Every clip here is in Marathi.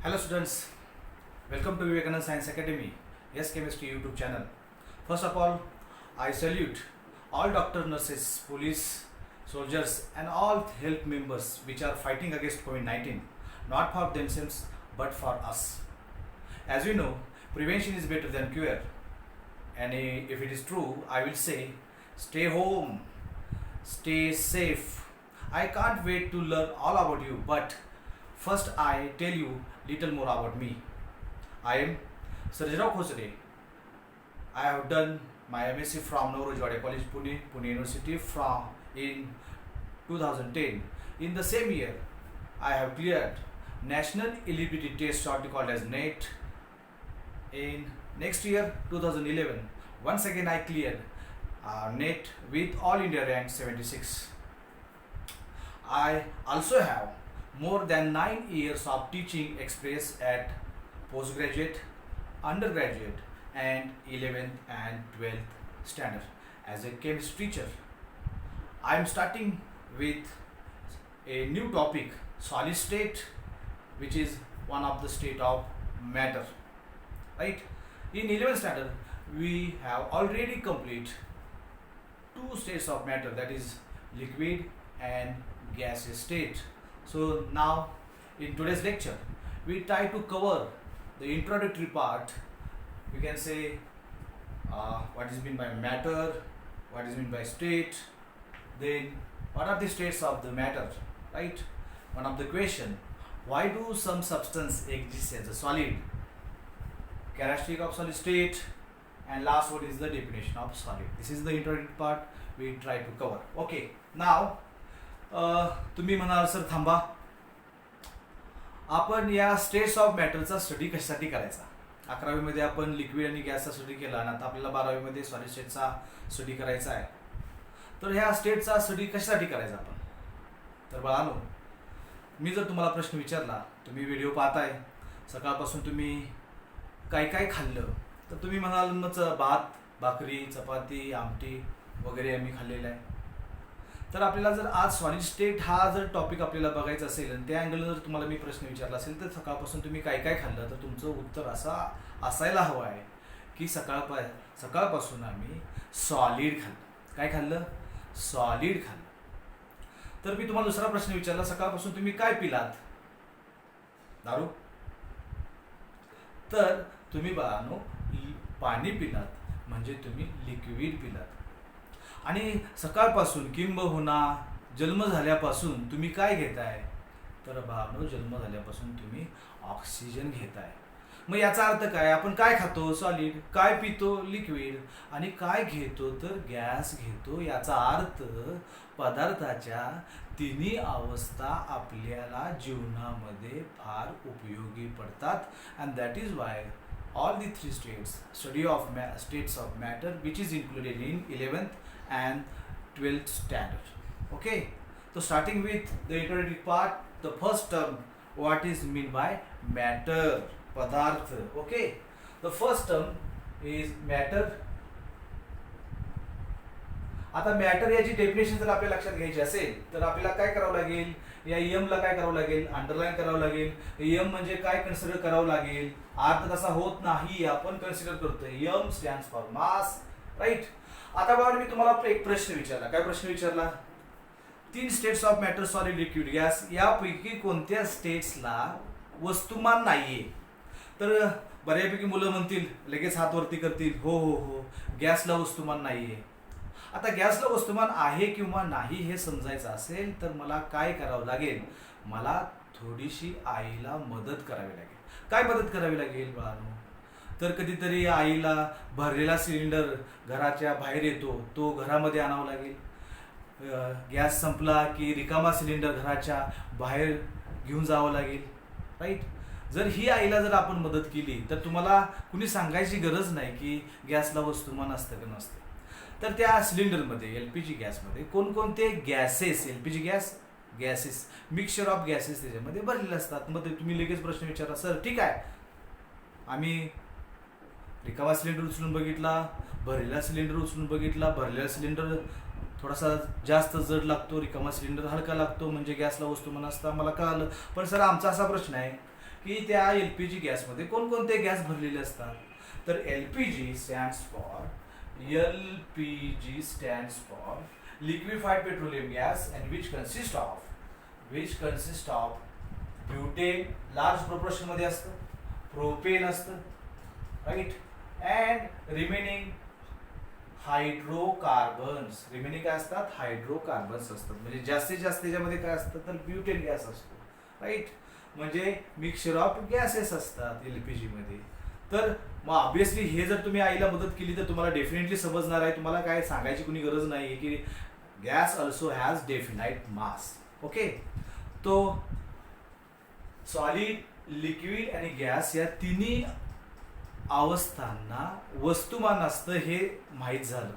Hello students, welcome to Vivekananda Science Academy, Yes Chemistry YouTube channel. First of all, I salute all doctor, nurses, police, soldiers and all health members which are fighting against COVID-19, not for themselves but for us. As we know, prevention is better than cure, and if it is true, I will say stay home, stay safe. I can't wait to learn all about you, but first I tell you little more about me. I am Sarjirao Khosre. I have done my MSc from Naoroji Wade College, Pune University in 2010. In the same year, I have cleared National Eligibility Test, shortly called as NET. In next year, 2011, once again I cleared NET with All India rank 76. I also have more than 9 years of teaching experience at postgraduate, undergraduate and 11th and 12th standard as a chemistry teacher. I am starting with a new topic, solid state, which is one of the state of matter. Right? In 11th standard, we have already complete two states of matter, that is liquid and gaseous state. So now in today's lecture we try to cover the introductory part. We can say what is meant by matter, what is meant by state, then what are the states of the matter, right? One of the question, why do some substance exist as a solid, characteristic of solid state, and last what is the definition of solid. This is the introductory part we try to cover. Okay, now तुम्ही म्हणाल सर थांबा, आपण या स्टेट्स ऑफ मॅटरचा स्टडी कशासाठी करायचा. 11वी मध्ये आपण लिक्विड आणि गॅसचा स्टडी केला आणि आता आपल्याला 12वी मध्ये सॉलिड स्टेटचा स्टडी करायचा आहे. तर ह्या स्टेटचा स्टडी कशासाठी करायचा आपण. तर बाळांनो, मी जर तुम्हाला प्रश्न विचारला, तुम्ही व्हिडिओ पाहताय, सकाळपासून तुम्ही काय काय खाल्लं, तर तुम्ही म्हणाल भात, भाकरी, चपाती, आमटी वगैरे आम्ही खाल्लेलं आहे. तर आपल्याला जर आज सॉलिड स्टेट हा जर टॉपिक आपल्याला बघायचा असेल आणि त्या अँगलनं जर तुम्हाला मी प्रश्न विचारला असेल, तर सकाळपासून तुम्ही काय काय खाल्लं, तर तुमचं उत्तर असायला हवं आहे की सकाळपासून आम्ही सॉलिड खाल्लं. काय खाल्लं? सॉलिड खाल्लं. तर मी तुम्हाला दुसरा प्रश्न विचारला, सकाळपासून तुम्ही काय पिलात? दारू? तर तुम्ही बाळांनो पाणी पिलात, म्हणजे तुम्ही लिक्विड पिलात. आणि सकाळपासून किंबहुना जन्म झाल्यापासून तुम्ही काय घेताय? तर बाळांनो, जन्म झाल्यापासून तुम्ही ऑक्सिजन घेताय. मग याचा अर्थ काय? आपण काय खातो? सॉलिड. काय पितो? लिक्विड. आणि काय घेतो? तर गॅस घेतो. याचा अर्थ पदार्थाच्या तिन्ही अवस्था आपल्याला जीवनामध्ये फार उपयोगी पडतात. And that is why all the three states, study of states of matter, which is included in 11th and 12th standard. Okay, so starting with the introductory part, the first term, what is meant by matter, padarth. Okay, the first term is matter. आता मॅटर याची डेफिनेशन जर आपल्या लक्षात घ्यायची असेल, तर आपल्याला काय करावं लागेल? या एम ला काय करावं लागेल? अंडरलाईन करावं लागेल. एम म्हणजे काय कन्सिडर करावं लागेल? अर्थ तसा होत नाही, आपण कन्सिडर करतोय. M stands for mass, right. आता बाबा मी तुम्हाला एक प्रश्न विचारला. काय प्रश्न विचारला? 3 states of matter, solid, liquid, gas, यापैकी कोणत्या स्टेट्सला वस्तुमान नाहीये? तर बऱ्यापैकी मुलं म्हणतील, लगेच हात वरती करतील, हो हो हो, गॅसला वस्तुमान नाहीये. आता गॅसला वस्तुमान आहे किंवा नाही हे समजायचं असेल, तर मला काय करावं लागेल? मला थोडीशी आईला मदत करावी लागेल. काय मदत करावी लागेल बाळांनो? तर कधीतरी आईला भरलेला सिलेंडर घराच्या बाहेर येतो, तो घरामध्ये आणावा लागेल. गॅस संपला की रिकामा सिलेंडर घराच्या बाहेर घेऊन जावं लागेल, राईट. जर ही आईला जर आपण मदत केली, तर तुम्हाला कुणी सांगायची गरज नाही की गॅसला वस्तुमान असतं का नसतं. तर त्या सिलेंडरमध्ये, एलपीजी गॅसमध्ये कोणकोणते gases, LPG gases mixture of gases त्याच्यामध्ये भरलेले असतात. मग तुम्ही लगेच प्रश्न विचारा, सर ठीक आहे, आम्ही रिकामा सिलेंडर उचलून बघितला, भरलेला सिलेंडर उचलून बघितला, भरलेला सिलेंडर थोडासा जास्त जड लागतो, रिकामा सिलेंडर हलका लागतो, म्हणजे गॅसला वस्तुमान असतं, मला कळालं. पण सर आमचा असा प्रश्न आहे की त्या LPG गॅसमध्ये कोणकोणते गॅस भरलेले असतात. तर LPG stands for liquefied petroleum gas and which consists of butane large proportion मध्ये असतं, प्रोपेन असतं, right, and remaining hydrocarbons. Remaining काय असतात? हायड्रोकार्बन्स असतात. म्हणजे जास्तीत जास्त त्याच्यामध्ये काय असतं तर ब्युटेन गॅस असतो, राईट. म्हणजे मिक्सचर ऑफ गॅसेस असतात LPG मध्ये. तर मग ऑब्विसली हे जर तुम्ही आईला मदत केली तर तुम्हाला डेफिनेटली समजणार आहे. तुम्हाला काय सांगायची कुणी गरज नाही की gas also has definite mass. Okay. तो सॉलिड, लिक्विड आणि गॅस या तिन्ही अवस्थांना वस्तुमान असतं हे माहीत झालं.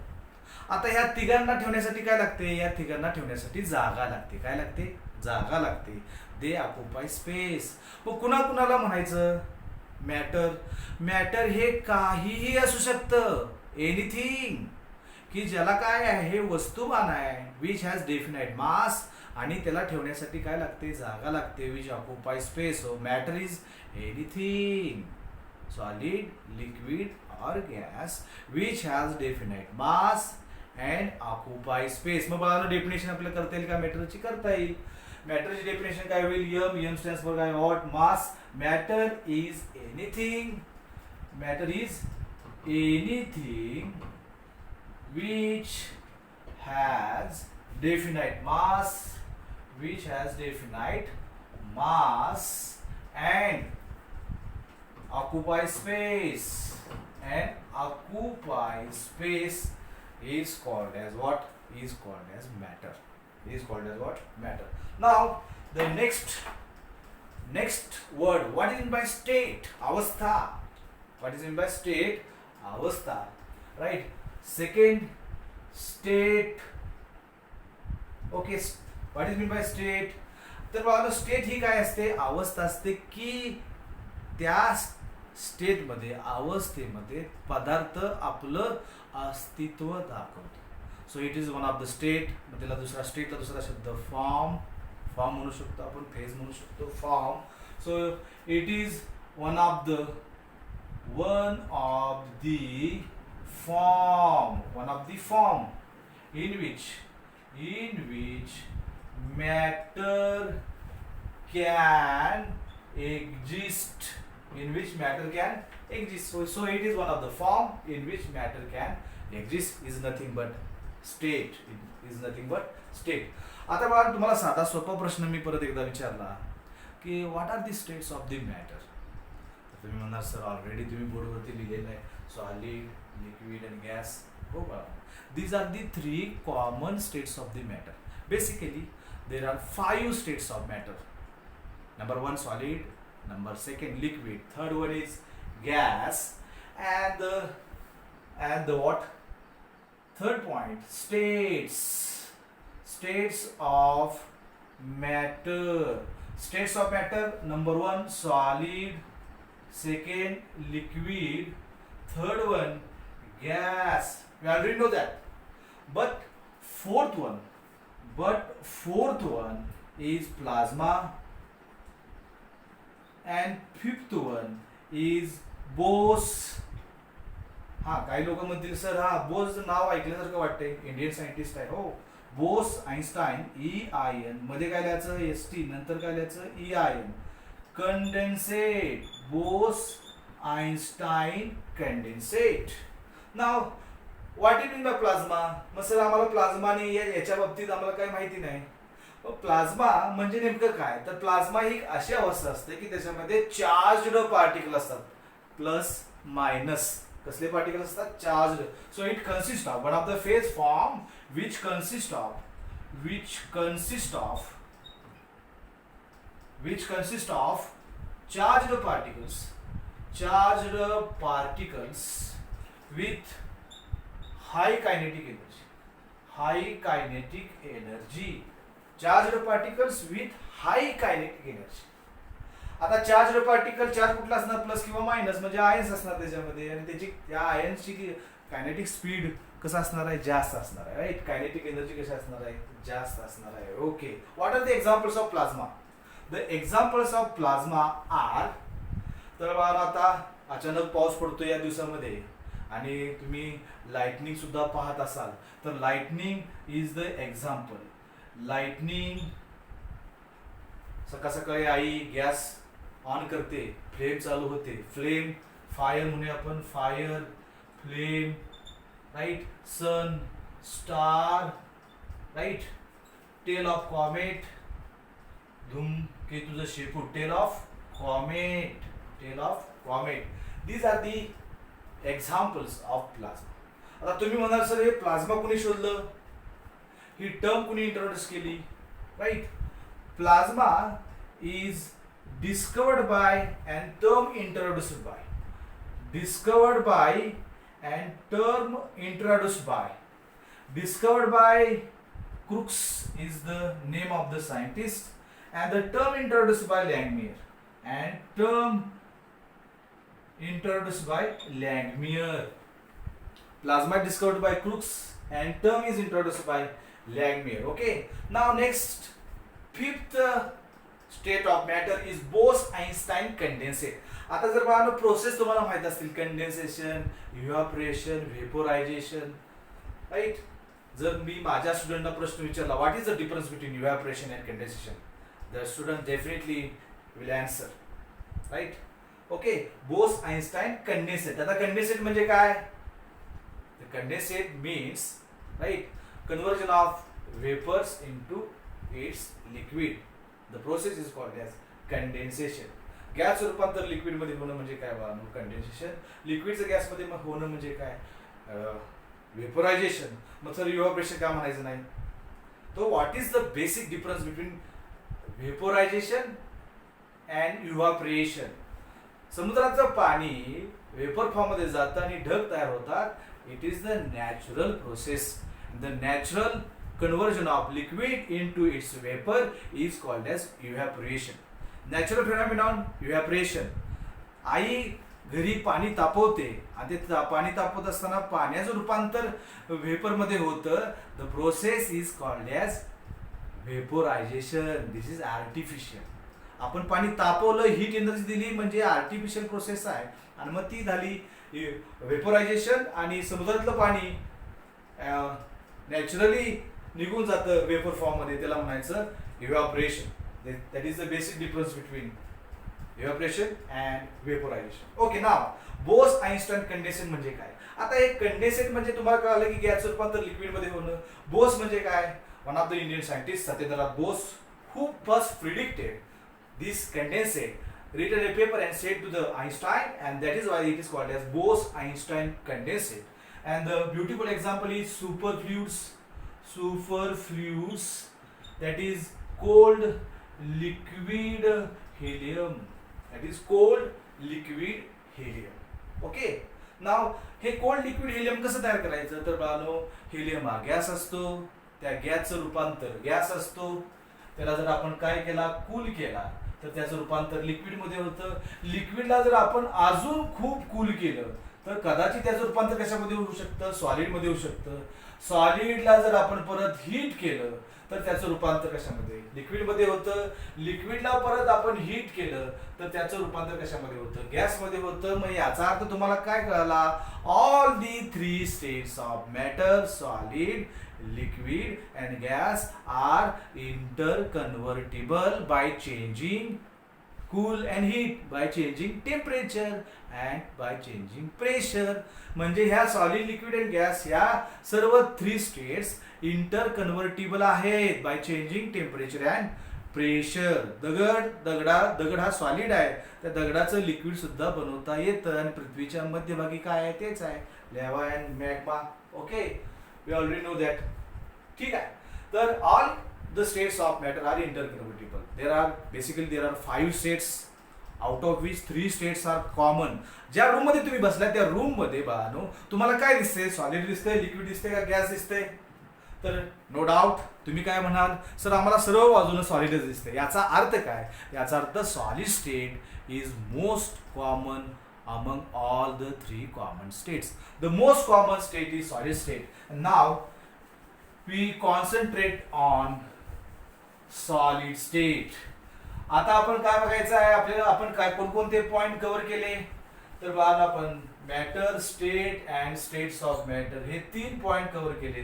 आता ह्या तिघांना ठेवण्यासाठी काय लागते? या तिघांना ठेवण्यासाठी जागा लागते. काय लागते? जागा लागते. दे ऑक्युपाय स्पेस. मग कुणा कुणाला म्हणायचं? मॅटर हे काहीही असू शकतं, एनिथिंग, की ज्याला काय आहे? वस्तुमान आहे, विच हॅज डेफिनाइट मास, आणि त्याला ठेवण्यासाठी काय लागते? जागा लागते, which occupy space. So matter is anything, solid, liquid और gas which has definite mass and occupy space. मग बघा डेफिनेशन आपल्याला करता येईल का? मॅटरची करता येईल. मॅटरची डेफिनेशन काय होईल? एम स्टँड्स फॉर काय? What? Mass. Matter is anything which has definite mass and occupy space is called as what? Is called as matter. Now the next word, what is meant by state? Avastha. What is meant by state? Avastha, right? Second, state. Okay, what is meant by state? तर बघा स्टेट ही काय असते? अवस्था असते की त्या स्टेटमध्ये, अवस्थेमध्ये पदार्थ आपलं अस्तित्व दाखवतो. So it is one of the state. मग त्याला दुसरा स्टेटला दुसरा शब्द फॉर्म म्हणू शकतो आपण, फेज म्हणू शकतो, form. So it is one of the form in which matter can exist. So it is one of the form in which matter can exist. Is nothing but state. आता बघा तुम्हाला साधा सोपा प्रश्न मी परत एकदा विचारला की what are the states of the matter. तुम्ही म्हणणार सर ऑलरेडी तुम्ही बोर्डवरती लिहिलेलं आहे, सॉलिड, लिक्विड अँड गॅस. हो बघा, these are the three common states of the matter. Basically there are 5 states of matter. Number 1 solid, number 2 liquid, third one is gas, and the what? Third point, states of matter. Number 1 solid, second liquid, third one gas. We already know that. But fourth one is plasma, and fifth one is Bose. काही लोक म्हणतील सर बोस नाव ऐकल्यासारखं वाटतंय, इंडियन सायंटिस्ट आहे. हो, बोस आइन्स्टाईन, EIN मध्ये काय लिहायचं? ST, नंतर काय लिहायचं? EIN. Condensate, Bose Einstein condensate. Now what is mean bye plasma? मग सर आम्हाला प्लाझ्मा आणि याच्या बाबतीत आम्हाला काही माहिती नाही. प्लाझ्मा म्हणजे नेमकं काय? तर प्लाझ्मा ही अशी अवस्था असते की त्याच्यामध्ये चार्जड पार्टिकल असतात, प्लस मायनस. कसले पार्टिकल असतात? Charged. So it consist of one of the phase form which consist of charged particles with high kinetic energy. Charged particles with high kinetic energy. आता चार्ज पार्टिकल, चार्ज कुठला असणार? प्लस किंवा मायनस, म्हणजे आयन्स असणार त्याच्यामध्ये, आणि त्याची त्या आयन्सची कायनेटिक स्पीड कसं असणार आहे? जास्त असणार आहे, राईट. कायनेटिक एनर्जी कशी असणार आहे? जास्त असणार आहे. Okay. What are the examples of plasma? The examples of plasma are तर बाळा आता अचानक पाऊस पडतो या दिवसामध्ये आणि तुम्ही लाइटनिंग सुद्धा पाहत असाल, तर lightning is the example. Lightning सकाळ सकाळी आई गॅस ऑन करते, फ्लेम चालू होते, फ्लेम फायर म्हणूया आपण, fire, flame, right, sun, star, right, tail of comet, धूमकेतूचं शेपूट, tail of comet, tail of comet. These are the examples of plasma. आता तुम्ही म्हणाल सर हे प्लाझ्मा कुणी शोधलं, ही टर्म कुणी इंट्रोड्यूस केली, right. Plasma is discovered by and term introduced by, discovered by and term introduced by. Discovered by Crookes is the name of the scientist and the term introduced by Langmuir, and term introduced by Langmuir. Plasma discovered by Crookes and term is introduced by Langmuir. Okay, now next, fifth state of matter is Bose Einstein condensate. आता जर बघा प्रोसेस तुम्हाला माहित असतील, कंडेन्सेशन, इव्हॅपोरेशन, व्हेपोरायझेशन, राईट. जर मी माझ्या स्टुडंटला प्रश्न विचारला what is the difference between evaporation and condensation, the student definitely will answer, right. Okay, Bose Einstein condensate. आता कंडेन्सेट म्हणजे काय, condensate means, right, conversion of vapours into its liquid. The process is called as condensation. Gas रूपांतर लिक्विड मध्ये होणं म्हणजे काय बाळांनो, कंडेन्सेशन. लिक्विडचं गॅस मध्ये होणं म्हणजे काय, वेपोरायझेशन. मग सर इव्हॅपोरेशन का म्हणायचं नाही, तो what is the basic difference between vaporization and evaporation. समुद्राचं पाणी वेपर फॉर्म मध्ये जातं आणि ढग तयार होतात. It is the natural process. The natural conversion of liquid into its vapor is called as evaporation. Natural phenomenon evaporation. आई घरी पाणी तापवते आणि ते पाणी तापवत असताना पाण्याचं रूपांतर व्हेपर मध्ये होतं. The process is called as vaporization. This is artificial. आपण पाणी तापवलं, हीट एनर्जी दिली म्हणजे आर्टिफिशियल प्रोसेस आहे, आणि मग ती झाली व्हेपोरायझेशन. आणि समुद्रातलं पाणी नॅचरली निघून जातं वेपर फॉर्म मध्ये, त्याला म्हणायचं evaporation. That is the basic difference between evaporation and vaporization. Okay, now Bose Einstein condensate म्हणजे काय. आता हे कंडेन्सेट म्हणजे तुम्हाला कळालं की गॅसचं रूपांतर लिक्विड मध्ये होणं. बोस म्हणजे काय, one of the Indian scientist Satyendranath Bose who first predicted this condensate, written a paper and said to the Einstein, and that is why it is called as Bose-Einstein condensate. And the beautiful example is superfluids, that is cold liquid helium, that is cold liquid helium. Okay, now हे कोल्ड लिक्विड हेलियम कसं तयार करायचं, तर बाळांनो हेलियम हा गॅस असतो, त्या गॅसचं रूपांतर गॅस असतो, त्याला जर आपण काय केला, कूल केला, तर त्याचं रूपांतर लिक्विड मध्ये होतं. लिक्विडला जर आपण अजून खूप कूल केलं तर कदाचित त्याचं रूपांतर कशामध्ये होऊ शकतं, सॉलिड मध्ये होऊ शकतं. सॉलिडला जर आपण परत हीट केलं तर त्याचं रूपांतर कशामध्ये, लिक्विड मध्ये होतं. लिक्विडला परत आपण हीट केलं तर त्याचं रूपांतर कशामध्ये होतं, गॅस मध्ये होतं. मग याचा अर्थ तुम्हाला काय कळला, all the three states of matter, solid, liquid and gas are interconvertible by changing cool and heat, by changing temperature and by changing pressure. म्हणजे ह्या सॉलिड, लिक्विड आणि गॅस ह्या सर्व थ्री स्टेट्स इंटरकन्व्हर्टिबल आहेत by changing temperature and pressure. दगड हा सॉलिड आहे, त्या दगडाचं लिक्विड सुद्धा बनवता येतं. आणि पृथ्वीच्या मध्यभागी काय आहे, तेच आहे lava and magma. Okay, we already know that. ठीक आहे. तर all the states of matter are interconvertible. There are 5 states, out of which 3 states are common. ज्या रूम मध्ये तुम्ही बसलाय त्या रूम मध्ये बाळांनो तुम्हाला काय दिसते, सॉलिड दिसते, लिक्विड दिसते का गॅस दिसते. तर नो डाऊट तुम्ही काय म्हणाल, सर आम्हाला सर्व बाजूने सॉलिडच दिसते. याचा अर्थ काय, याचा अर्थ solid state is most common among all the 3 common states. The most common state is solid state. And now we concentrate on solid state. आता आपण काय बघायचं आहे आपल्याला, आपण काय कोणकोणते पॉइंट कव्हर केले तर बघा आपण matter, state and states of matter हे 3 पॉइंट कव्हर केले.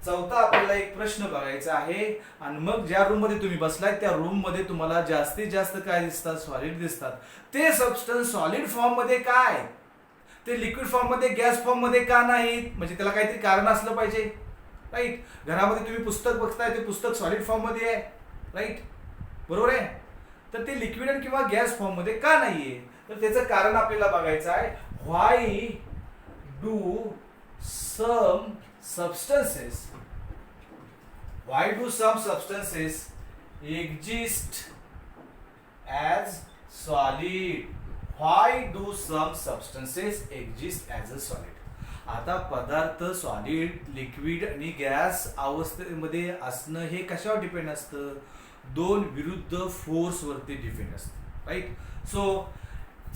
चौथा आपल्याला एक प्रश्न बघायचा आहे आणि मग ज्या रूम मध्ये तुम्ही बसलाय त्या रूम मध्ये तुम्हाला जास्तीत जास्त काय दिसतात, सॉलिड दिसतात. ते सबस्टन्स सॉलिड फॉर्म मध्ये काय, ते लिक्विड फॉर्म मध्ये, गॅस फॉर्म मध्ये का नाहीत, म्हणजे त्याला काहीतरी कारण असलं पाहिजे. राईट. घरामध्ये तुम्ही पुस्तक बघताय ते पुस्तक सॉलिड फॉर्म मध्ये आहे. राईट, बरोबर आहे. तर ते लिक्विड किंवा गॅस फॉर्म मध्ये का नाहीये, तर त्याचं कारण आपल्याला बघायचं आहे. Why do some substances exist as solid? Why do some substances exist as a solid? आता पदार्थ सॉलिड, लिक्विड आणि गॅस अवस्थेमध्ये असणं हे कशावर डिपेंड असतं, 2 विरुद्ध फोर्स वरती डिपेंड असतं. Right. So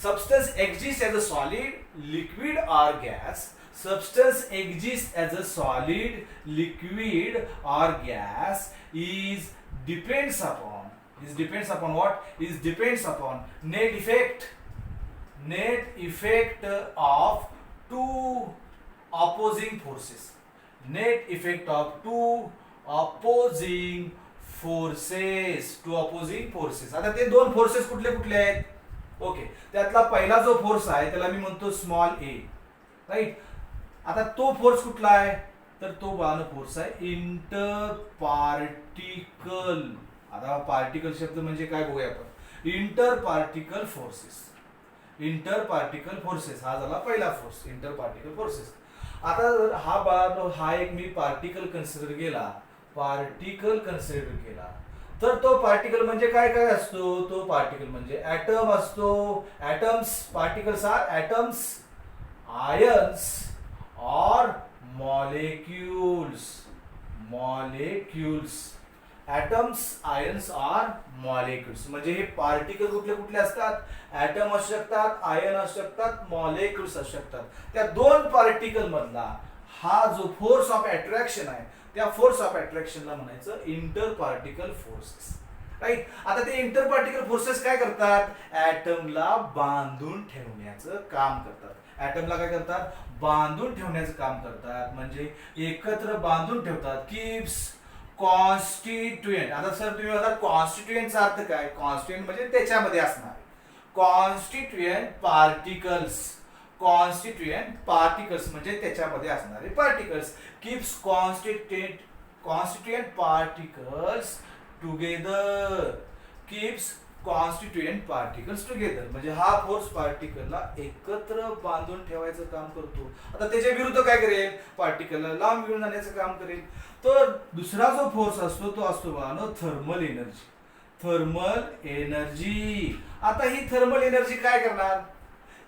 substance exist as a solid, liquid or gas. Substance exists as a solid, liquid or gas depends upon what? Depends upon net effect of two opposing forces. Net effect of two opposing forces. आता ते 2 फोर्सेस कुठले कुठले आहेत? ओके, त्यातला पहिला जो फोर्स आहे त्याला मी म्हणतो स्मॉल ए. राईट. आता तो फोर्स कुठला आहे तर तो बाण फोर्स आहे इंटर पार्टिकल. आता पार्टिकल शब्द म्हणजे काय बघूया आपण. इंटर पार्टिकल फोर्सेस हा झाला पहिला फोर्स, इंटर पार्टिकल फोर्सेस. आता हा बाण हा एक मी पार्टिकल कन्सिडर केला तर तो पार्टिकल म्हणजे काय काय असतो, तो पार्टिकल म्हणजे ऍटम असतो. Atoms, particles are atoms, ions or molecules. Atoms, ions or molecules. म्हणजे हे पार्टिकल कुठले कुठले असतात, ऍटम असू शकतात, आयन असू शकतात, मॉलिक्युल्स असू शकतात. त्या 2 पार्टिकल मधला हा जो फोर्स ऑफ अट्रॅक्शन आहे त्या फोर्स ऑफ अट्रॅक्शनला म्हणायचं इंटर पार्टिकल फोर्सेस. राईट. आता ते इंटर पार्टिकल फोर्सेस काय करतात, ऍटमला बांधून ठेवण्याचं काम करतात. ऍटमला काय करतात, बांधून ठेवण्याचं काम करतात, म्हणजे एकत्र बांधून ठेवतात. Keeps constituent. आता सर तुम्ही म्हणतात कॉन्स्टिट्युएंटचा अर्थ काय, कॉन्स्टिट्युएंट म्हणजे त्याच्यामध्ये असणार. कॉन्स्टिट्युएंट पार्टिकल्स म्हणजे त्याच्यामध्ये असणारे particles. Keeps constituent particles together. म्हणजे हा फोर्स पार्टिकलला एकत्र बांधून ठेवायचं काम करतो. आता त्याच्या विरुद्ध काय करेल, पार्टिकलला लांब घेऊन जाण्याचं काम करेल. तर दुसरा जो फोर्स असतो तो असतो बघा थर्मल एनर्जी. आता ही थर्मल एनर्जी काय करणार,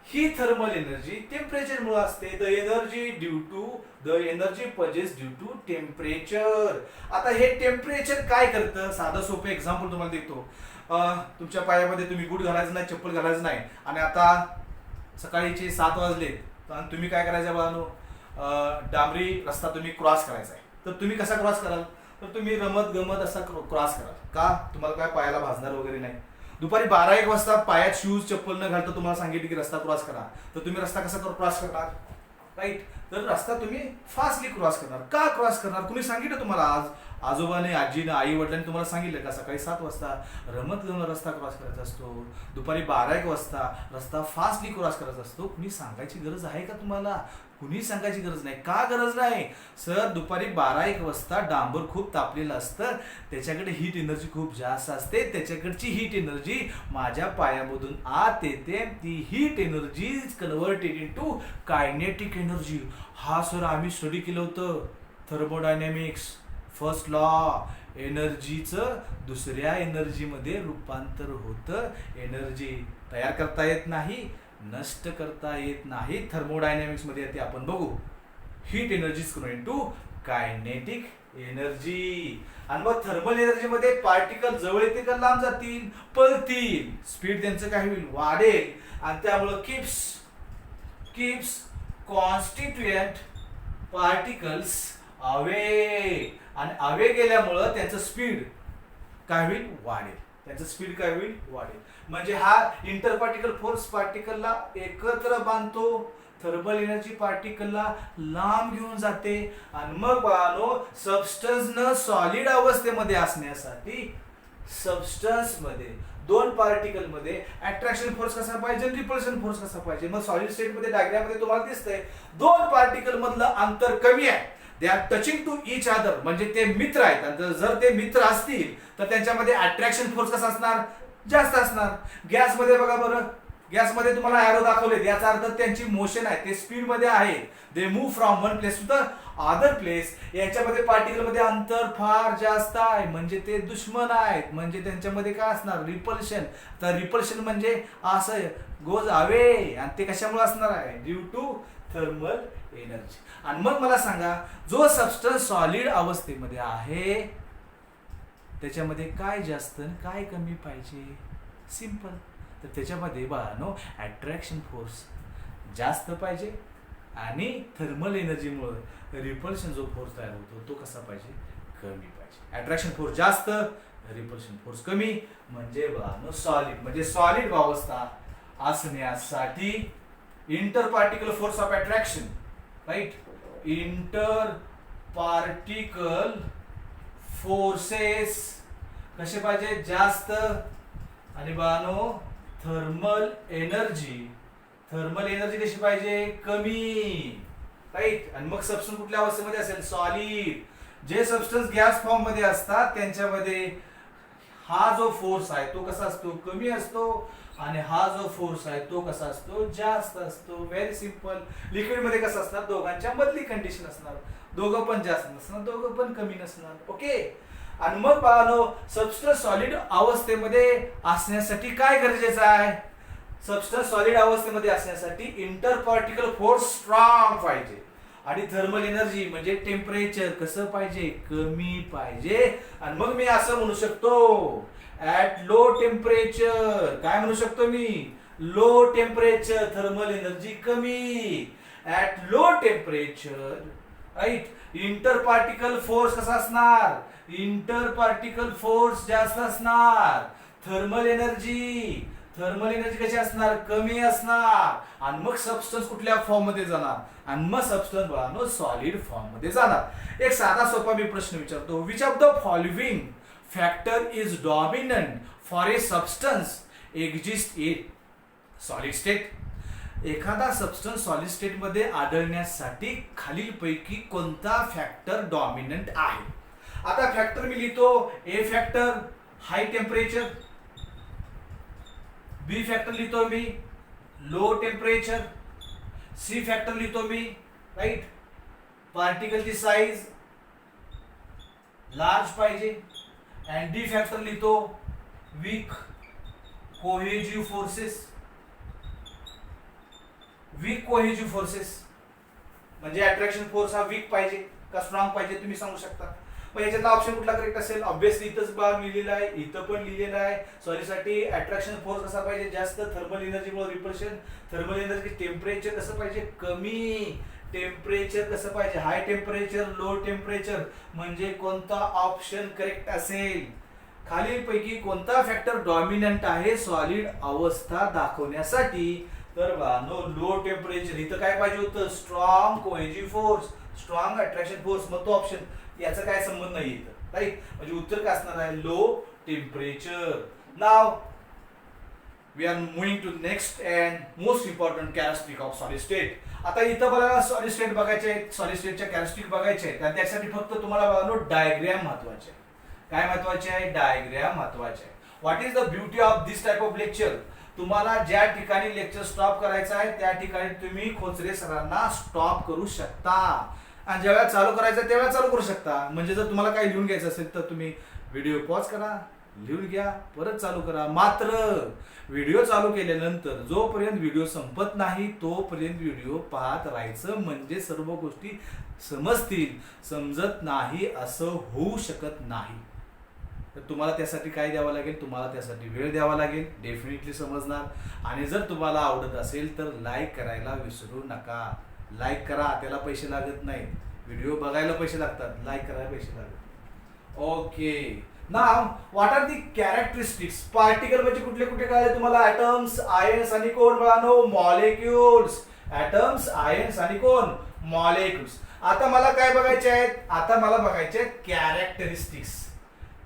ही थर्मल एनर्जी टेम्परेचर मुळे असते. The energy possess due to temperature. आता हे टेम्परेचर काय करतं, साधं सोपं एक्झाम्पल तुम्हाला देतो. तुमच्या पायामध्ये तुम्ही बूट घालायचं नाही, चप्पल घालायचं नाही आणि आता सकाळीचे 7 वाजले तर तुम्ही काय करायचं बाळांनो, डांबरी रस्ता तुम्ही क्रॉस करायचा आहे. तर तुम्ही कसा क्रॉस कराल, तर तुम्ही रमत गमत असा क्रॉस कराल. का, तुम्हाला काय पायाला भाजणार वगैरे नाही. दुपारी 12-1 वाजता पायात शूज चप्पल न घालता तुम्हाला सांगितलं की रस्ता क्रॉस करा, तर तुम्ही रस्ता कसा क्रॉस करणार. राईट. तर रस्ता तुम्ही फास्टली क्रॉस करणार. का क्रॉस करणार, तुम्ही सांगितलं तुम्हाला आज आजोबाने, आजीने, आई वडिलांनी तुम्हाला सांगितलं का सकाळी 7 वाजता रमत गमत रस्ता क्रॉस करायचा असतो, दुपारी 12-1 वाजता रस्ता फास्टली क्रॉस करायचा असतो. कुणी सांगायची गरज आहे का तुम्हाला, कुणी सांगायची गरज नाही. का गरज नाही, सर दुपारी 12-1 वाजता डांबर खूप तापलेलं असतं, त्याच्याकडे हीट एनर्जी खूप जास्त असते, त्याच्याकडची हीट एनर्जी माझ्या पायामधून आत येते. ती heat energy is converted into kinetic energy. हा सर आम्ही स्टडी केलं होतं, थर्मोडायनॅमिक्स फर्स्ट लॉ. एनर्जीचं दुसऱ्या एनर्जीमध्ये रूपांतर होतं. एनर्जी तयार करता येत नाही, नष्ट करता येत नाही. थर्मोडायनॅमिक्स मध्ये ते आपण बघू. Heat energy is converted into kinetic energy. आणि मग थर्मल एनर्जी मध्ये पार्टिकल जवळ येतील का लांब जातील, पळतील. स्पीड त्यांचं काय होईल, वाढेल. आणि त्यामुळे कीप्स कॉन्स्टिट्युएंट पार्टिकल्स अवे. आणि अवे गेल्यामुळं त्यांचं स्पीड काय होईल, वाढेल. त्याचं स्पीड काय होईल, वाढेल. म्हणजे हा इंटर पार्टिकल फोर्स पार्टिकलला एकत्र बांधतो, थर्मल एनर्जी पार्टिकलला लांब घेऊन जाते, आणि मग बाळांनो सबस्टन्स न सॉलिड अवस्थेमध्ये असण्यासाठी सबस्टन्स मध्ये दोन पार्टिकल मध्ये अट्रॅक्शन फोर्स कसा पाहिजे, रिपल्शन फोर्स कसा पाहिजे. मग सॉलिड स्टेट मध्ये डायग्राम मध्ये तुम्हाला दिसतंय दोन पार्टिकल मधलं अंतर कमी आहे, they are touching to each other, म्हणजे ते मित्र आहेत. आणि जर ते मित्र असतील तर त्यांच्यामध्ये अट्रॅक्शन फोर्स कसा असणार, जास्त असणार. गॅस मध्ये बघा बरं, गॅस मध्ये तुम्हाला एरो दाखवले, याचा अर्थ त्यांची मोशन आहे, ते स्पीड मध्ये आहे, they move from one place to the other place. याच्यामध्ये पार्टिकल मध्ये अंतर फार जास्त आहे, म्हणजे ते दुश्मन आहेत, म्हणजे त्यांच्यामध्ये काय असणार, रिपल्शन. तर रिपल्शन म्हणजे असं गोज अवे, आणि ते कशामुळे असणार आहे, ड्यू टू थर्मल एनर्जी. आणि मग मला सांगा, जो सबस्टन्स सॉलिड अवस्थेमध्ये आहे त्याच्यामध्ये काय जास्त काय कमी पाहिजे, सिंपल. तर त्याच्यामध्ये बाळांनो अट्रॅक्शन फोर्स जास्त पाहिजे, आणि थर्मल एनर्जीमुळे रिपल्शन जो फोर्स तयार होतो तो कसा पाहिजे, कमी पाहिजे. अट्रॅक्शन फोर्स जास्त, रिपल्शन फोर्स कमी, म्हणजे बाळांनो सॉलिड, म्हणजे सॉलिड अवस्था असण्यासाठी inter particle force of attraction, right, inter particle forces कसे पाहिजे, जास्त. आणि बाळांनो थर्मल एनर्जी कशी पाहिजे, कमी, राईट. आणि मग सबस्टन्स कुठल्या अवस्थेमध्ये असेल, सॉलिड. जे सबस्टन्स गॅस फॉर्म मध्ये असतात त्यांच्यामध्ये हा जो फोर्स आहे तो कसा असतो, कमी असतो, आणि हा जो फोर्स आहे तो कसा असतो, जास्त असतो. Very simple. लिक्विड मध्ये कसं असणार, दोघांच्या मधली कंडिशन असणार, दोघं पण जास्त नसणार, दोघं पण कमी नसणार. ओके. आणि मग पाहनो सबस्टन्स सॉलिड अवस्थेमध्ये असण्यासाठी काय गरजेचं आहे, सबस्टन्स सॉलिड अवस्थेमध्ये असण्यासाठी इंटर पार्टिकल फोर्स स्ट्रॉंग पाहिजे, आणि थर्मल एनर्जी म्हणजे टेम्परेचर कसं पाहिजे, कमी पाहिजे. आणि मग मी असं म्हणू शकतो, ऍट लो टेम्परेचर, काय म्हणू शकतो मी, लो टेम्परेचर थर्मल एनर्जी कमी. At low temperature, right, inter particle force कसा असणार, इंटर पार्टिकल फोर्स जास्त असणार. थर्मल एनर्जी कशी असणार, कमी असणार. आणि मग सबस्टन्स कुठल्या फॉर्म मध्ये जाणार, आणि मग सबस्टन्स बाळांनो सॉलिड फॉर्म मध्ये जाणार. एक साधा सोपा मी प्रश्न विचारतो, which of the following factor is dominant for a substance exist in solid state. एखादा सबस्टन्स सॉलिड स्टेट मध्ये आढळण्यासाठी खालीलपैकी कोणता फॅक्टर डॉमिनंट आहे. आता फॅक्टर मी लिहितो, A factor high temperature, B factor लिहितो मी लो टेम्परेचर, सी फॅक्टर लिहितो मी, राईट, पार्टिकलची साईज लार्ज पाहिजे, अँड डी फॅक्टर लिहितो weak cohesive forces. Weak cohesive forces म्हणजे अट्रॅक्शन फोर्स हा वीक पाहिजे का स्ट्रॉंग पाहिजे, तुम्ही सांगू शकता. मग याच्यातला ऑप्शन कुठला करेक्ट असेल, ऑब्विसली इथंच बाग लिहिलेला आहे, इथं पण लिहिलेलं आहे. सॉरीसाठी अट्रॅक्शन फोर्स कसा पाहिजे, जास्त. थर्मल एनर्जी मुळे रिपल्शन, थर्मल एनर्जी टेम्परेचर कसं पाहिजे, कमी. टेम्परेचर कसं पाहिजे, हाय टेम्परेचर, लो टेम्परेचर. म्हणजे कोणता ऑप्शन करेक्ट असेल, खालीलपैकी कोणता फॅक्टर डॉमिनंट आहे सॉलिड अवस्था दाखवण्यासाठी. तर नो लो टेम्परेचर. इथं काय पाहिजे होतं, strong cohesive force, strong attraction force. मग तो ऑप्शन, याचा काय संबंध नाही इथं, राईट. म्हणजे उत्तर काय असणार आहे, low temperature. Now we are moving to next and most important characteristic of solid state. आता इथं बघा सॉलिड स्टेट बघायचे आहेत, सॉलिड स्टेटच्या कॅरेक्टरिस्टिक बघायचे आहेत, आणि त्यासाठी फक्त तुम्हाला बघा डायग्राम महत्वाचे आहे. काय महत्वाचे आहे, डायग्राम महत्वाचे आहे. What is the beauty of this type of lecture. तुम्हाला ज्या ठिकाणी लेक्चर स्टॉप करायचं आहे त्या ठिकाणी तुम्ही खोचरे सरांना स्टॉप करू शकता, आणि ज्यावेळेला चालू करायचं त्यावेळेला चालू करू शकता. म्हणजे जर तुम्हाला काही लिहून घ्यायचं असेल तर तुम्ही व्हिडिओ पॉज करा, लिहून घ्या, परत चालू करा. मात्र व्हिडिओ चालू केल्यानंतर जोपर्यंत व्हिडिओ संपत नाही तोपर्यंत व्हिडिओ पाहत राहायचं, म्हणजे सर्व गोष्टी समजतील. समजत नाही असं होऊ शकत नाही. तर तुम्हाला त्यासाठी काय द्यावं लागेल, तुम्हाला त्यासाठी वेळ द्यावा लागेल, डेफिनेटली समजणार. आणि जर तुम्हाला आवडत असेल तर लाईक करायला विसरू नका. लाईक करा, त्याला पैसे लागत नाहीत. व्हिडिओ बघायला पैसे लागतात, लाईक करायला पैसे लागतात. Okay, now what are the characteristics. Particle म्हणजे कुठले कुठले कळले तुम्हाला? ॲटम्स, आयन्स आणि कोण मुलांनो? मॉलिक्युल्स. ॲटम्स, आयन्स आणि कोण? मॉलिक्युल्स. आता मला काय बघायचे आहेत? आता मला बघायचे आहेत कॅरेक्टरिस्टिक्स.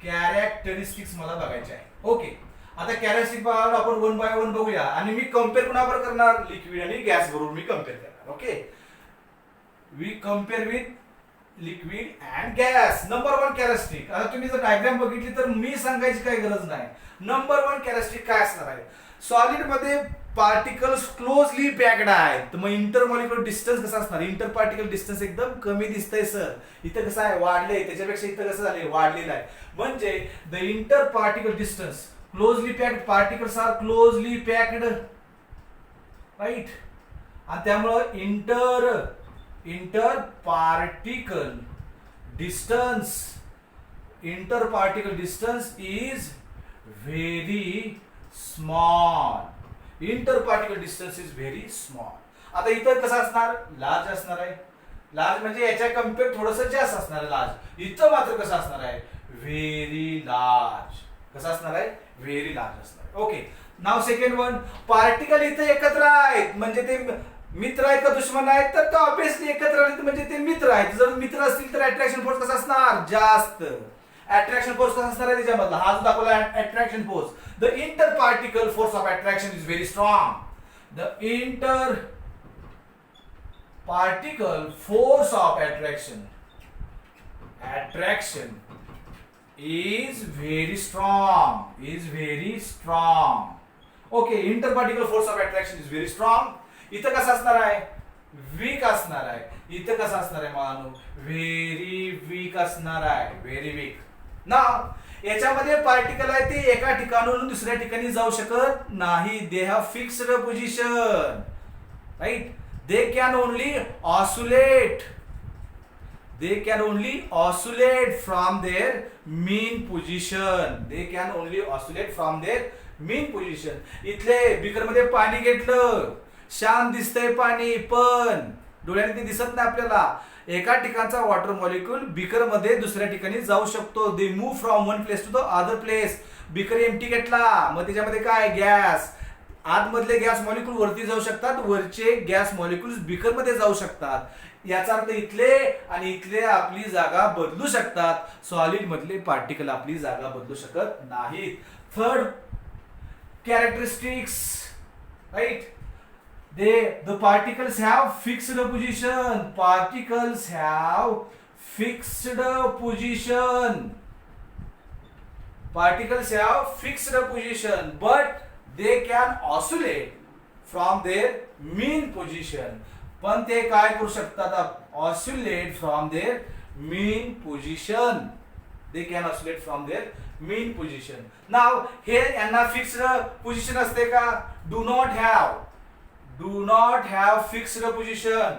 कॅरेक्टरिस्टिक्स मला बघायचे आहे. ओके, आता कॅरेक्टरिस्टिक आपण वन बाय वन बघूया आणि मी कम्पेअर कुणावर करणार? लिक्विड आणि गॅस बरोबर मी कम्पेअर करणार. Okay, we compare with liquid and gas. Number one characteristic. आता तुम्ही जर डायग्राम बघितली तर मी सांगायची काही गरज नाही. नंबर वन कॅरेक्टरिस्टिक काय असणार आहे? सॉलिड मध्ये पार्टिकल्स क्लोजली पॅक्ड आहेत. मग इंटरमॉलिक्युलर डिस्टन्स कसा असणार? इंटर पार्टिकल डिस्टन्स एकदम कमी दिसतंय सर. इथं कसं आहे? वाढलंय. त्याच्यापेक्षा इथं कसं झालंय? वाढलेलं आहे. म्हणजे the inter particle distance closely packed, particles are closely packed, right. आणि त्यामुळं inter particle distance is very small. Inter particle distance is very small. आता इथं कसं असणार? लार्ज असणार आहे. लार्ज म्हणजे याच्या कम्पेअर थोडस जास्त असणार आहे लार्ज. इथं मात्र कसं असणार आहे? Very large. कसं असणार आहे? व्हेरी लार्ज असणार आहे. ओके, नाव सेकंड वन. पार्टिकल इथं एकत्र आहेत म्हणजे ते मित्र आहेत का दुश्मन आहेत? तर ऑब्विसली एकत्र आले म्हणजे ते मित्र आहेत. जर मित्र असतील तर अट्रॅक्शन फोर्स कसा असणार? जास्त. अट्रॅक्शन फोर्स कसा असणार आहे त्याच्यामधला? हा जो दाखवला attraction force. The inter particle force of attraction is very strong. The inter particle force of attraction is very strong. Okay, interparticle force of attraction is very strong. इथं कसं असणार आहे? वीक असणार आहे. इथं कसं असणार आहे मानू? व्हेरी वीक असणार आहे. Very weak. नाव याच्यामध्ये पार्टिकल आहे ते एका ठिकाणाहून दुसऱ्या ठिकाणी जाऊ शकत नाही. They have fixed position, right. They can only oscillate. They can only oscillate from their mean position. They can only oscillate from their mean position. इथले बीकर मध्ये पाणी घेतलं, शांत दिसतंय पाणी, पण डोळ्याने ते दिसत नाही आपल्याला. एका ठिकाणचा वॉटर मॉलिक्यूल बीकर मध्ये दुसऱ्या ठिकाणी जाऊ शकतो. They move from one place to the other place. Beaker empty घेतला, मग त्याच्यामध्ये काय? गॅस. आतमधले गॅस मॉलिक्यूल वरती जाऊ शकतात, वरचे गॅस मॉलिक्यूल्स बीकर मध्ये जाऊ शकतात. याचा अर्थ इथले आणि इथले आपली जागा बदलू शकतात. सॉलिड मधले पार्टिकल आपली जागा बदलू शकत नाहीत. Third characteristics, right. the particles have fixed position. Particles have fixed position. Particles have fixed position, but they can oscillate from their mean position. पण ते काय करू शकतात? Oscillate from their mean position. They can oscillate from their mean position. Now हे यांना फिक्स्ड पोझिशन असते का? Do not have fixed position.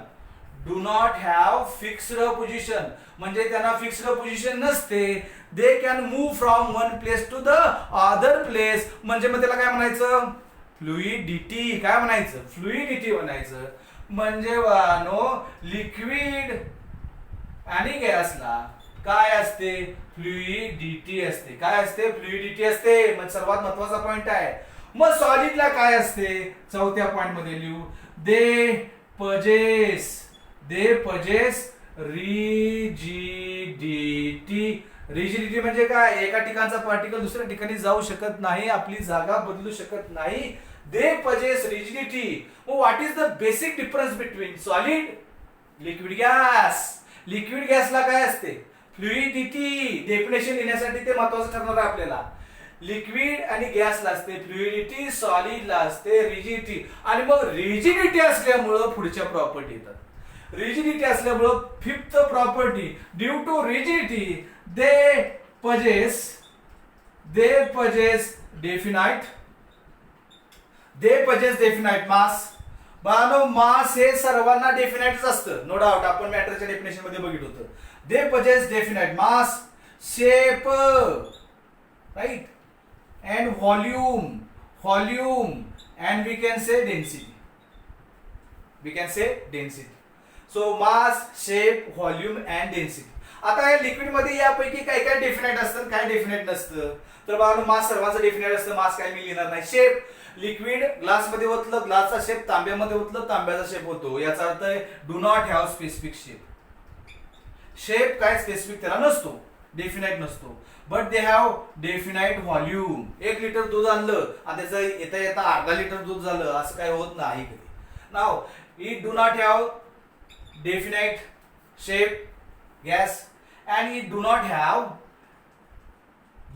Do not have fixed position म्हणजे त्यांना फिक्स्ड पोझिशन नसते. They can move from one place to the other place. म्हणजे मग त्याला काय म्हणायचं? फ्लुइडिटी. काय म्हणायचं? फ्लुइडिटी म्हणायचं. म्हणजे लिक्विड आणि गॅसला काय असते? फ्लुइडिटी असते. काय असते? फ्लुइडिटी असते. मग सर्वात महत्वाचा पॉइंट आहे. मग सॉलिडला काय असते? चौथ्या पॉइंट मध्ये लिहू. They possess rigidity. रिजिडिटी म्हणजे काय? एका ठिकाणचा पार्टिकल दुसऱ्या ठिकाणी जाऊ शकत नाही, आपली जागा बदलू शकत नाही. They possess rigidity. What is the basic difference between solid, liquid, gas? Liquid gasला काय असते? फ्लुइडिटी. डेफिनेशन लिहिण्यासाठी ते महत्वाचं ठरणार आहे आपल्याला. लिक्विड आणि गॅसला असते फ्लुइडिटी, सॉलिडला असते रिजिडिटी. आणि मग रिजिडिटी असल्यामुळं पुढच्या प्रॉपर्टी येतात. रिजिडिटी असल्यामुळं fifth property, due to rigidity they possess definite mass. बाळांनो, मास हे सर्वांना डेफिनाइटच असतं, नो डाऊट. आपण मॅटरच्या डेफिनेशन मध्ये बघितलं होतं. They possess definite mass, shape, right, and volume and we can say density. So mass, shape, volume and density. आता या लिक्विड मध्ये यापैकी काय काय डेफिनेट असतं काय डेफिनेट नसतं. तर बघा मास सर्वांचं डेफिनेट असतं, मास काय मी लिहिणार नाही. शेप लिक्विड ग्लास मध्ये ओतलं ग्लासचा शेप, तांब्यामध्ये ओतलं तांब्याचा शेप होतो. याचा अर्थ आहे do not have specific shape. Shape काय स्पेसिफिक त्याला नसतो, डेफिनाइट नसतो. But they have definite volume. 1 litre दूध आणलं आणि त्याचं येता येता अर्धा लिटर दूध झालं असं काय होत नाही कधी. Now it do not have definite shape gas and it do not have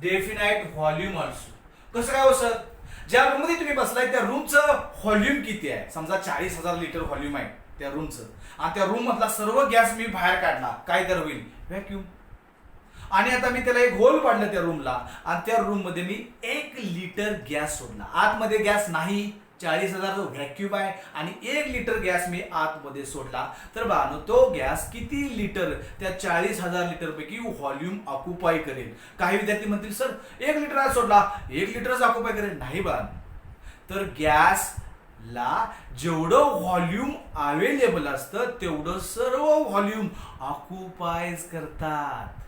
definite volume also. कसं काय हो सर? ज्या रूम मध्ये तुम्ही बसलाय त्या रूमचं व्हॉल्यूम किती आहे? समजा 40,000 लिटर व्हॉल्यूम आहे त्या रूमचं, आणि त्या रूम मधला सर्व गॅस मी बाहेर काढला, काय तर होईल? व्हॅक्यूम. आणि आता मी त्याला एक होल पाडलं त्या रूमला, आणि त्या रूम मध्ये मी 1 लिटर गॅस सोडला. आतमध्ये गॅस नाही, 40,000 व्हॅक्यूम आहे, आणि 1 लिटर गॅस मी आतमध्ये सोडला. तर बानो तो गॅस किती लिटर त्या 40,000 लिटर पैकी व्हॉल्यूम ऑक्युपाय करेल? काही विद्यार्थी म्हणतील सर 1 लिटर आज सोडला 1 लिटरच ऑक्युपाय करेल. नाही बान, तर गॅस ला जेवढं व्हॉल्यूम अवेलेबल असतं तेवढं सर्व व्हॉल्यूम ऑक्युपाय करतात.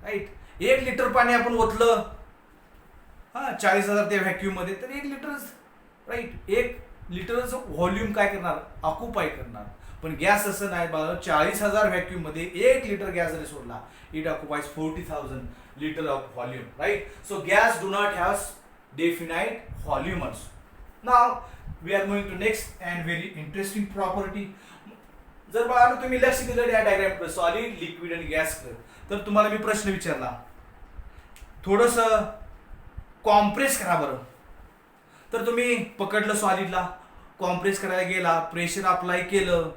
राईट. 1 लिटर पाणी आपण ओतलं 40,000 त्या व्हॅक्यूम मध्ये, तर 1 लिटर राईट 1 लिटरच व्हॉल्यूम काय करणार? ऑक्युपाय करणार. पण गॅस असं नाही बघा, 40,000 व्हॅक्यूम मध्ये 1 लिटर गॅस जरी सोडला it occupies 40,000 litre of volume. Right. So gas do not have definite volume also. Now we are moving to next and very interesting property. जर बघा तुम्ही लक्ष दिलं या डायग्राम सॉलिड लिक्विड आणि गॅस, तर तुम्हाला मी प्रश्न विचारला, थोडस कॉम्प्रेस करा बरं. तर तुम्ही पकडलं सॉलिडला, कॉम्प्रेस करायला गेला, प्रेशर अप्लाय केलं,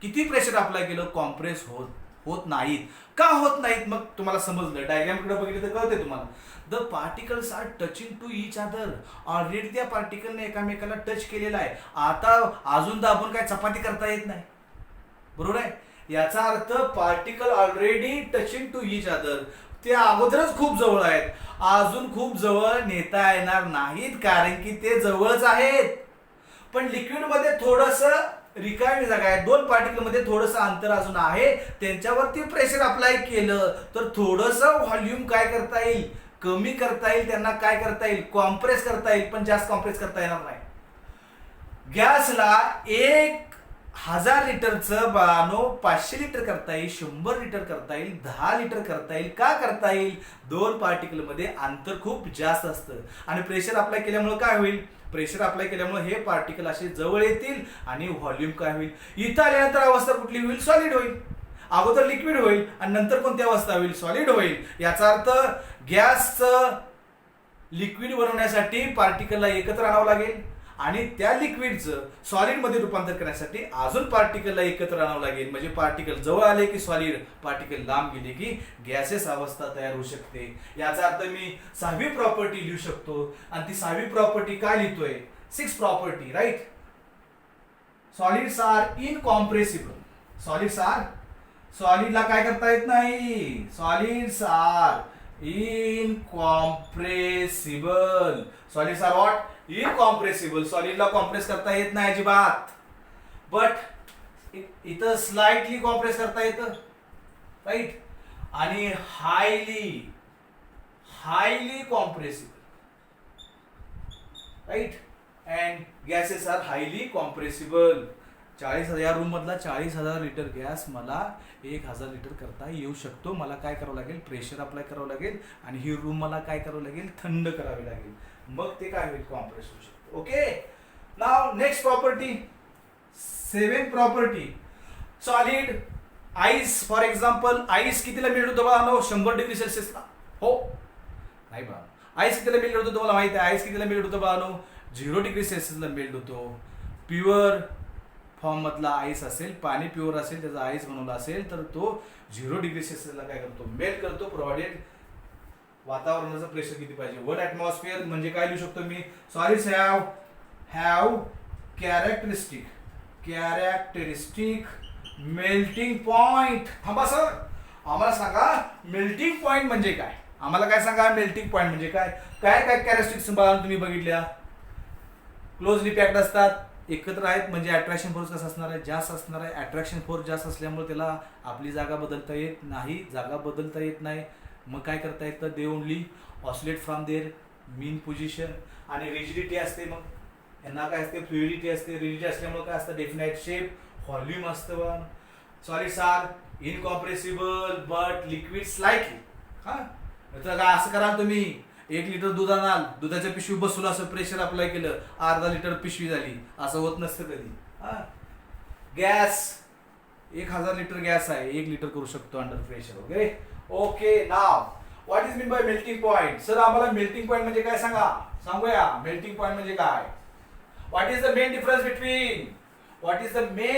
किती प्रेशर अप्लाय केलं, कॉम्प्रेस होत नाहीत. का होत नाहीत? मग तुम्हाला समजलं, डायग्राम कडे बघितलं तर कळते तुम्हाला. The particles are touching to each other. Already त्या पार्टिकलने एकामेकाला टच केलेला आहे. आता अजून दाबून काय चपाती करता येत नाही, बरोबर आहे? याचा अर्थ particle already touching to each other, ते अगोदरच खूप जवळ आहेत, अजून खूप जवळ नेता येणार नाहीत कारण की ते जवळच आहेत. पण लिक्विड मध्ये थोडस रिकामी जागा आहे, 2 पार्टिकल मध्ये थोडस अंतर अजून आहे, त्यांच्यावरती प्रेशर अप्लाय केलं तर थोडस व्हॉल्यूम काय करता येईल? कमी करता येईल. त्यांना काय करता येईल? कॉम्प्रेस करता येईल, पण जास्त कॉम्प्रेस करता येणार नाही. गॅसला 1,000 लिटरचं बानो 500 लिटर करता येईल, 100 लिटर करता येईल, 10 लिटर करता येईल. का करता येईल? 2 पार्टिकल मध्ये अंतर खूप जास्त असतं, आणि प्रेशर अप्लाय केल्यामुळे काय होईल? प्रेशर अप्लाय केल्यामुळे हे पार्टिकल असे जवळ येतील आणि व्हॉल्यूम काय होईल? इथं आल्यानंतर अवस्था कुठली होईल? सॉलिड होईल. अगोदर लिक्विड होईल आणि नंतर कोणती अवस्था होईल? सॉलिड होईल. याचा अर्थ गॅसचं लिक्विड बनवण्यासाठी पार्टिकलला एकत्र आणावं लागेल, आणि त्या लिक्विडचं सॉलिड मध्ये रूपांतर करण्यासाठी अजून पार्टिकलला एकत्र आणावं लागेल. म्हणजे पार्टिकल जवळ आले की सॉलिड, पार्टिकल लांब गेले की गॅसेस अवस्था तयार होऊ शकते. याचा अर्थ मी 6वी प्रॉपर्टी लिहू शकतो, आणि ती 6वी प्रॉपर्टी काय लिहितोय? 6th property. Right. Solids are incompressible. सॉलिडला काय करता येत नाही? Solids are incompressible. Solids are what? Incompressible. सॉलिडला कॉम्प्रेस करता येत नाही अजिबात, बट इथं स्लाइटली कॉम्प्रेस करता येतं. राईट. आणि highly compressible. Right. And gases are highly compressible. 40,000 room मधला 40,000 लिटर गॅस मला 1,000 लिटर करता येऊ शकतो. मला काय करावं लागेल? प्रेशर अप्लाय करावं लागेल, आणि ही रूम मला काय करावं लागेल? थंड करावी लागेल. मग ते काय होईल? कॉम्प्रेस होऊ शकतो. Okay. Now next property, 7th property. Solid ice, for example ice कितीला मेल्ट होतो बघा? 100 डिग्री सेल्सिअसला. हो नाही बघा. आईस कितीला मेल्ट होतो तुम्हाला माहिती आहे? आईस कितीला मेल्ट होतो बघा? 0 डिग्री सेल्सिअसला मेल्ट होतो. प्युअर फॉर्म मधला आईस असेल, पाणी प्युअर असेल, त्याचा आईस बनवला असेल, तर तो 0 डिग्री सेल्सिअसला काय करतो? मेल्ट करतो, प्रोव्हाइडेड वातावरणाचं प्रेशर किती पाहिजे? 1 ॲटमॉस्फिअर. म्हणजे काय लिहू शकतो मी? Solids have characteristic melting point. थांबा सर, आम्हाला सांगा मेल्टिंग पॉइंट म्हणजे काय? आम्हाला काय सांगा मेल्टिंग पॉइंट म्हणजे काय? काय कॅरेक्टरिस्टिक्स तुम्ही बघितल्या? क्लोजली पॅक्ड असतात, एकत्र आहेत म्हणजे अट्रॅक्शन फोर्स कसा असणार आहे, जास्त असणार आहे. अट्रॅक्शन फोर्स जास्त असल्यामुळे त्याला आपली जागा बदलता येत नाही. जागा बदलता येत नाही मग काय करता येतं, they only oscillate from their mean position. आणि रिजिडिटी असते, मग यांना काय असते, फ्लुइडिटी असते. रिजिडिटी असल्यामुळे काय असतं, डेफिनाइट शेप, व्हॉल्यूम असतं. Solids are incompressible but liquid slightly. तर काय असं करा तुम्ही, 1 लिटर दूध आणाल, दुधाच्या पिशवी बसवलं, असं प्रेशर अप्लाय केलं, अर्धा लिटर पिशवी झाली, असं होत नसतं कधी. गॅस 1000 लिटर गॅस आहे, 1 लिटर करू शकतो under pressure. Okay now what is mean bye melting point. Sir आम्हाला मेल्टिंग पॉइंट म्हणजे काय सांगूया. मेल्टिंग पॉइंट म्हणजे काय, what is the main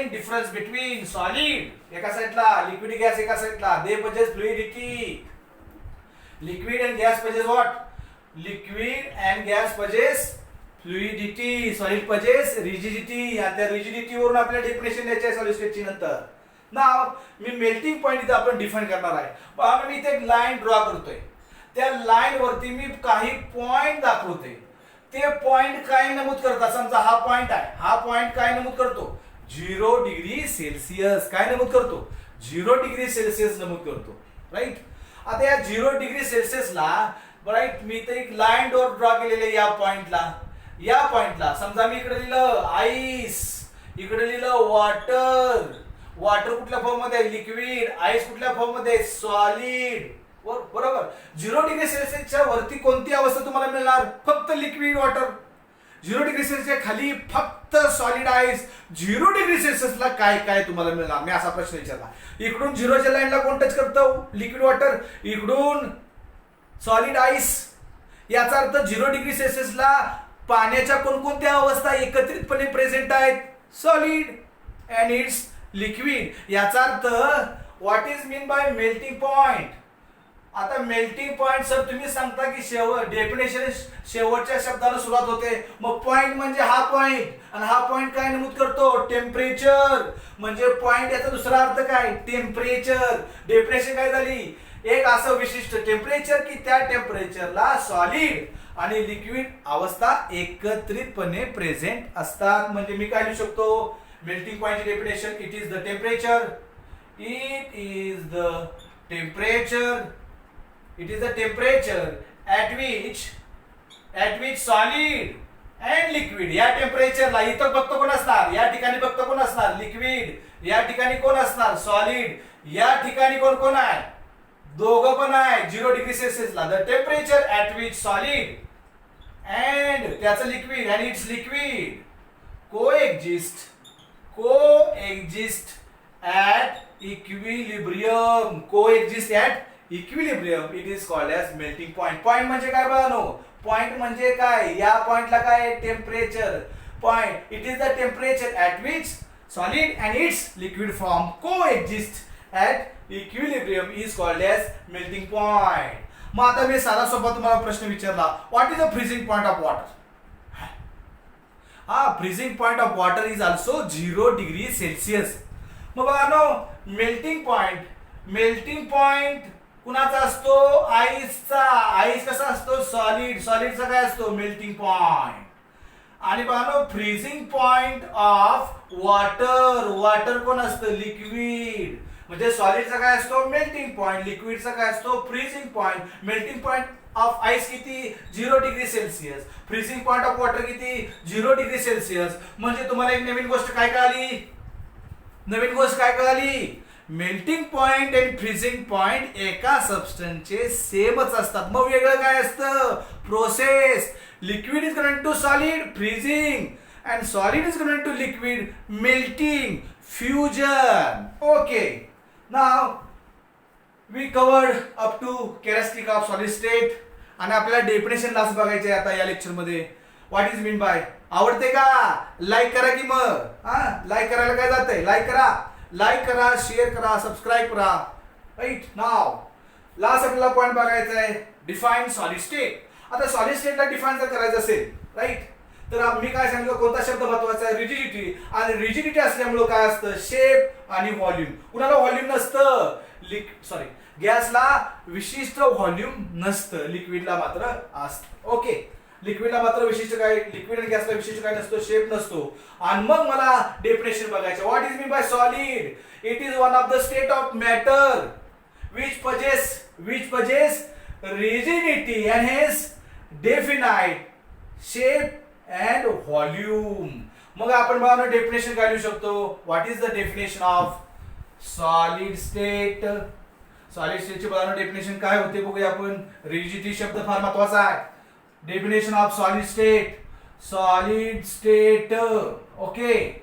difference between solid एका साईडला, लिक्विड गॅस एका साईडला. They possess fluidity. Liquid and gas possess what, liquid and gas possess fluidity, solid possess rigidity. आणि त्या रिजिडिटी वरून आपल्याला डेफिनेशन द्यायची आहे सॉलिड स्टेटची नंतर. नाव मी मेल्टिंग पॉइंट इथे आपण डिफाइन करणार आहे. पहा मी इथे एक लाईन ड्रॉ करतोय, त्या लाईन वरती मी काही पॉइंट दाखवतोय. ते पॉइंट काय नमूद करतात, समजा हा पॉइंट आहे, हा पॉइंट काय नमूद करतो, 0 डिग्री सेल्सिअस. काय नमूद करतो, 0 डिग्री सेल्सिअस नमूद करतो. राईट. आता या 0 डिग्री सेल्सिअसला राईट मी इथे एक लाईन ड्रॉ केलेली आहे. या पॉइंटला समजा मी इकडे लिहिलं आईस, इकडे लिहिलं वॉटर. वॉटर कुठल्या फॉर्म मध्ये आहे, लिक्विड. आईस कुठल्या फॉर्म मध्ये आहे, सॉलिड. बरोबर. 0 डिग्री सेल्सिअसच्या वरती कोणती अवस्था तुम्हाला मिळणार, फक्त लिक्विड वॉटर. 0 डिग्री सेल्सिअसच्या खाली फक्त सॉलिड आईस. 0 डिग्री सेल्सिअसला काय काय तुम्हाला मिळणार, मी असा प्रश्न विचारला. इकडून 0च्या लाईनला कोण टच करतो, लिक्विड वॉटर. इकडून सॉलिड आईस. याचा अर्थ 0 डिग्री सेल्सिअसला पाण्याच्या कोणकोणत्या अवस्था एकत्रितपणे प्रेझेंट आहेत, सॉलिड अँड इट्स लिक्विड. याचा अर्थ what is mean bye melting point. आता मेल्टिंग पॉइंट सर तुम्ही सांगता की डेफिनेशन शेवटच्या शब्दाला सुरुवात होते, मग पॉइंट म्हणजे हा पॉइंट. आणि हा पॉइंट काय नमूद करतो, टेम्परेचर. म्हणजे पॉइंट याचा दुसरा अर्थ काय, टेम्परेचर. डेफिनेशन काय झाली, एक असं विशिष्ट टेम्परेचर की त्या टेम्परेचरला सॉलिड आणि लिक्विड अवस्था एकत्रितपणे प्रेझेंट असतात. म्हणजे मी काय लिहू शकतो, मेल्टिंग पॉइंटची definition, it is the temperature. It is the temperature at which solid and liquid, या टेम्परेचरला इथं फक्त कोण असणार, या ठिकाणी फक्त कोण असणार, लिक्विड. या ठिकाणी कोण असणार, सॉलिड. या ठिकाणी कोण आहे, दोघं पण आहे 0 डिग्री सेल्सिअसला. The temperature at which solid and त्याचं लिक्विड आणि its liquid coexist at equilibrium. Coexist at equilibrium. It is called as melting point. Point म्हणजे काय बघा, पॉइंट म्हणजे काय, या पॉइंटला काय, temperature. Point, it is the temperature at which solid and its liquid form coexist at equilibrium is called as melting point. मग आता मी साधा सोबत तुम्हाला प्रश्न विचारला, what is the freezing point of water. Freezing point of water is also 0 degree Celsius. मग बघा मेल्टिंग पॉइंट कुणाचा असतो, आईसचा. आईस कसा असतो, सॉलिड. सॉलिडचा काय असतो, मेल्टिंग पॉइंट. आणि बघा freezing point of water. Water कोण असतं, लिक्विड. म्हणजे सॉलिडचा काय असतो, मेल्टिंग पॉइंट. लिक्विडचा काय असतो, freezing point. Melting point of ice किती, 0 degree Celsius. Freezing point of water किती, 0 डिग्री सेल्सिअस. म्हणजे तुम्हाला एक नवीन गोष्ट काय कळाली, मेल्टिंग पॉइंट आणि फ्रीजिंग पॉइंट एका सबस्टन्सचे सेमच असतात. मग वेगळं काय असतं, process. Liquid is going to solid, freezing, and solid is going to liquid, melting, fusion. Okay, now we covered up to characteristic of solid state. आणि आपल्याला डेफिनेशन लास्ट बघायचे आता या लेक्चर मध्ये. What is mean by. आवडते का, लाईक करा की मग. लाईक करायला काय जातंय, लाईक करा, शेअर करा, सबस्क्राईब करा. राईट. नाव लास्ट आपल्याला पॉइंट बघायचा आहे, डिफाइन सॉलिड स्टेट. आता सॉलिड स्टेटला डिफाइन जर करायचं असेल, राईट, तर मी काय सांगितलं, कोणता शब्द महत्वाचा आहे, रिजिडिटी. आणि रिजिडिटी असल्यामुळे काय असतं, शेप आणि व्हॉल्यूम. कुणाला व्हॉल्यूम नसतं, गॅसला विशिष्ट व्हॉल्यूम नसतं, लिक्विडला मात्र असतं. ओके, लिक्विडला मात्र विशिष्ट काय, लिक्विड आणि गॅसला विशिष्ट काय नसतो, शेप नसतो. आणि मग मला डेफिनेशन बघायचं. What is mean bye solid? It is one of the state of matter which possess rigidity and hence definite shape and volume. मग आपण बघा डेफिनेशन काय लिहू शकतो. What is the definition of solid state? Solid स्टेटची बघा डेफिनेशन काय होते बघूया आपण. रिजिडिटी शब्द फार महत्वाचा आहे. Definition of solid state. Solid state, okay.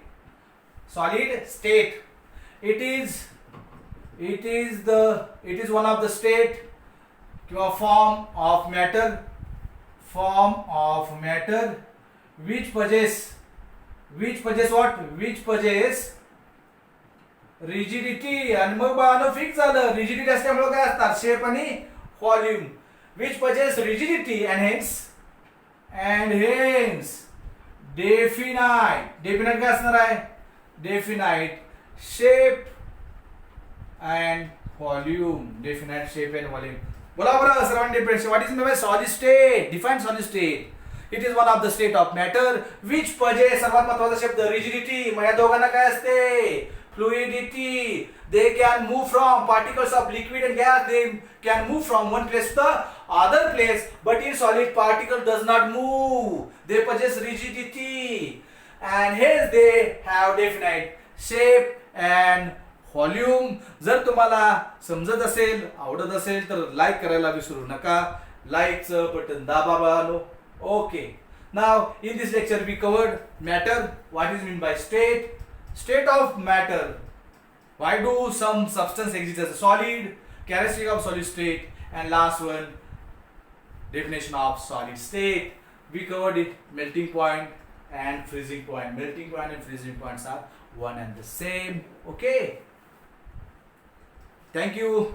Solid state, it is one of the state किंवा form of matter which possess what? Which possess rigidity. आणि मग बाळांनो फिक्स झालं. रिजिडिटी असल्यामुळे काय असतात, शेप आणि volume. which possess rigidity and hence definite काय असणार आहे? definite shape and volume. Definite shape and volume. बोला बरं सर्वांनी definition. What is mean bye solid state? Define solid state. It is one of the state of matter which possess, सर्वात महत्वाचा शब्द रिजिडिटी. मग या दोघांना काय असते? Fluidity. They can move from particles of liquid and gas. They can move from one place to the other place. But in solid, particle does not move. They possess rigidity, and hence they have definite shape and volume. जर तुम्हाला समजत असेल, आवडत असेल तर लाईक करायला विसरू नका. लाईकचं बटन दाबा बाळांनो. Okay. Now in this lecture we covered matter. What is mean by state? State of matter. Why do some substance exist as a solid? Characteristic of solid state. And last one, definition of solid state. We covered it. Melting point and freezing point. Melting point and freezing points are one and the same. Okay. Thank you.